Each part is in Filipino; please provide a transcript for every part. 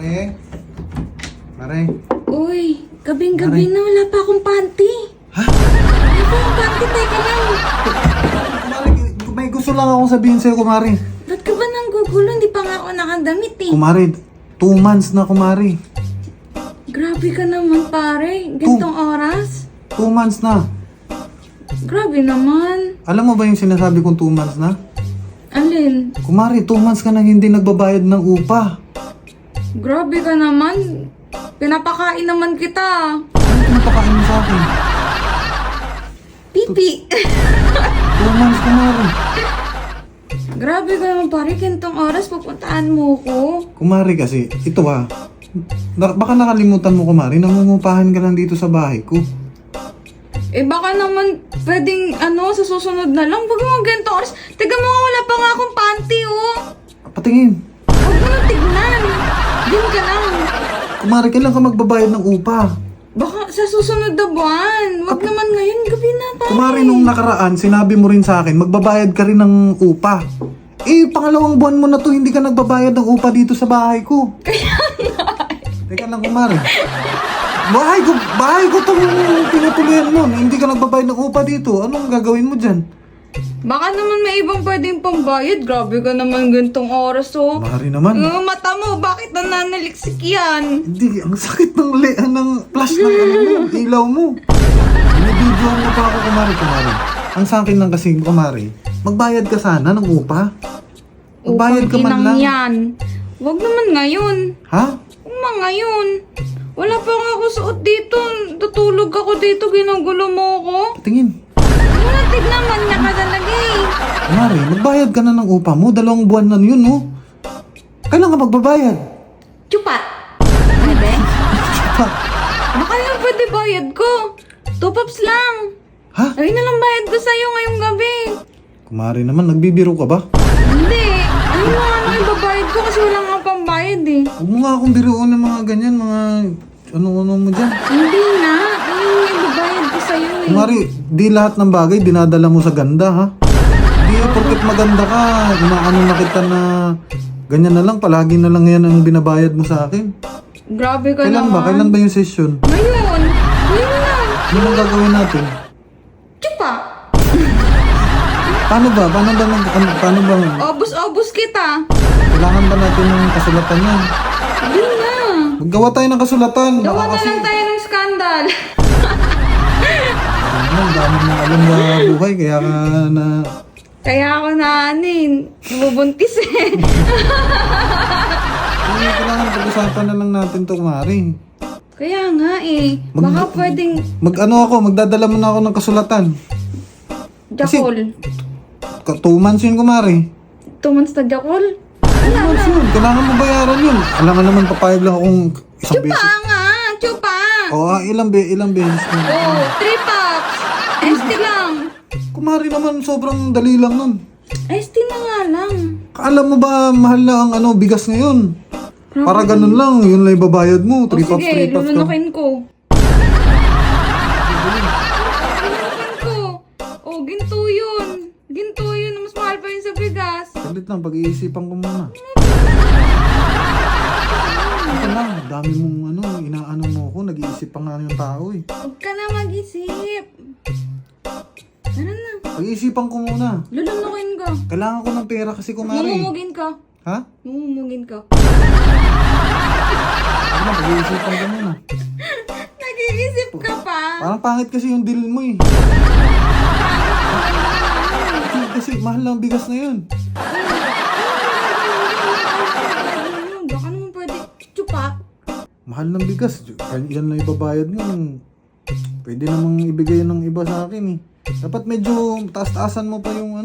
Mare? Mare? Uy, gabing-gabi na wala pa akong panty. Ha? Wala pa akong panty, teka lang. Kumari, may gusto lang akong sabihin sa'yo, kumari. Ba't ka ba nanggugulo? Hindi pa nga ako nakadamit eh. Kumari, 2 months na, kumari. Grabe ka naman pare, gantong oras. 2 months na. Grabe naman. Alam mo ba yung sinasabi kong 2 months na? Alin? Kumari, 2 months ka na hindi nagbabayad ng upa. Grabe ka naman. Pinapakain naman kita. Ano pinapakain mo sa akin? Pipi. 2 months, kumari. Grabe ka naman pare, gantong oras pupuntaan mo ko. Kumari kasi, ito baka nakalimutan mo, kumari, nangungupahan ka lang dito sa bahay ko. Eh baka naman pwedeng sa susunod na lang. Wag mo gantong oras. Tiga mo nga, wala pa nga akong panty oh. Patingin. Huwag mo nang tignan. Din ka lang. Kumari, kailan ka magbabayad ng upa? Baka sa susunod na buwan. Wag naman ngayon, gabi na pare. Kumari, nung nakaraan, sinabi mo rin sa akin, magbabayad ka rin ng upa. Eh, pangalawang buwan mo na to, hindi ka nagbabayad ng upa dito sa bahay ko. Kaya nga. Teka lang, kumari. Bahay ko itong pinutuloyan mo. Hindi ka nagbabayad ng upa dito. Anong gagawin mo dyan? Baka naman may ibang pwedeng pambayad. Grabe ka naman gantong oras oh. Kumari naman. Yung mata mo, bakit nananaliksik yan? Hindi, ang sakit ng flash ng ilaw mo. Binibidyoan mo pa ako, kumari. Ang sa akin lang kasi, kumari, magbayad ka sana ng upa. Magbayad ka man lang. Yan. Wag naman ngayon. Ha? Huwag man ngayon. Wala pa nga ako suot dito. Tutulog ako dito, ginugulo mo ako. Tingin. Wala, tignaman niya ka talaga eh. Kumari, magbayad ka na ng upa mo. 2 buwan na yun, no? Kailan ka magbabayad? Chupat. Pwede? Baka lang pwede bayad ko. 2 pops lang. Ha? Ayun na lang bayad ko sa'yo ngayong gabi. Kumari naman, nagbibiro ka ba? Hindi. Ano nga ano ibabayad ko kasi wala nga pambayad eh. Huwag mo nga akong biroon ng mga ganyan, mga ano-ano mo dyan. Hindi na. Ayun nga ibabayad ko sa'yo eh. Kumari, di lahat ng bagay dinadala mo sa ganda, ha? Di porket maganda ka, inaano na kita na ganyan na lang, palagi na lang yan ang binabayad mo sa akin. Grabe ka Kailan naman. ba? Kailan ba yung session? Ngayon. Ngayon na. Ano ang gagawin natin? Chupa. Paano ba? Paano ba? Obus kita. Kailangan ba natin ng kasulatan yan? Hindi na. Maggawa tayo ng kasulatan. Gawa Baka na kasi, lang tayo ng skandal. ang dami mong alam na buhay, kaya ka na... Kaya ako nabubuntis eh. Hindi, kailangan pag-usapan na lang natin to, kumari. Kaya nga eh. Baka pwedeng Magdadala mo na ako ng kasulatan. Jakol. 2 months yun, kumari. 2 months na Jakol? 2 months yun. Kailangan mo bayaran yun. Alam nga naman, papayag lang akong isang Chupa beses. nga! Chupa! Ilang beses na. 3 packs! ST lang! Kumari naman, sobrang dali lang nun. ST na nga lang. Alam mo ba, mahal na ang bigas ngayon. Para ganun lang, yun lang ibabayad mo. 3 puffs, 3 Sige, puffs ka. lulunukin ko. Lulunukin ko. Ginto yun. Ginto yun. Mas mahal pa yun sa bigas. Saglit lang, pag-iisipan ko muna. Ito lang, dami mong inaano mo ako, nag-iisip pa nga yung tao eh. Huwag ka na mag-isip. Ano na? Pag-iisipan ko muna. Lulunukin ko. Kailangan ko ng pera kasi, kumari. Mumumugin ka. Ha? Mumumugin ka. Ano, pag-iisipan ko muna. Nag-iisip ka pa. Parang pangit kasi yung deal mo eh. Kasi mahal lang bigas na yun. Baka naman pwede. Chupa. Mahal ng bigas. Yan lang ibabayad mo. Pwede namang ibigay ng iba sa akin eh. Dapat medyo taas-taasan mo pa yung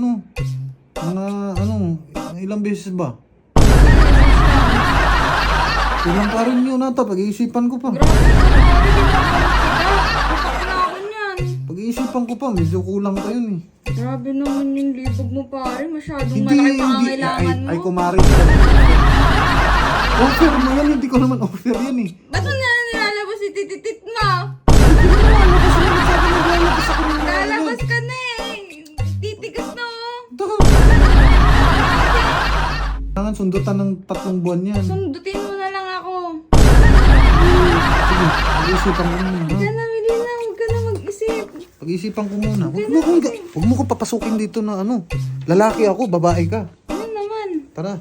ilang beses ba? Ilang pa rin yun ata, pag-iisipan ko pa. Grabe na ako niyan. Pag-iisipan ko pa, medyo kulang pa yun eh. Grabe naman yung libog mo pare. Masyadong malaki pangangailangan mo. Ay, kumari. Offer mo yan, hindi ko naman offer yan eh. Ba't mo na nilalabas si tititit mo? Lalabas ka na eh. Titigas na oh. Kailangan sundutan ng 3 buwan yan. Sundutin mo na lang ako. Pag-isipan ko muna. Ha? Huwag ka na, Melina. Huwag ka na mag-isip. Pag-isipan ko muna. Huwag mo ko papasukin dito na ano. Lalaki ako, babae ka. Ano naman? Tara.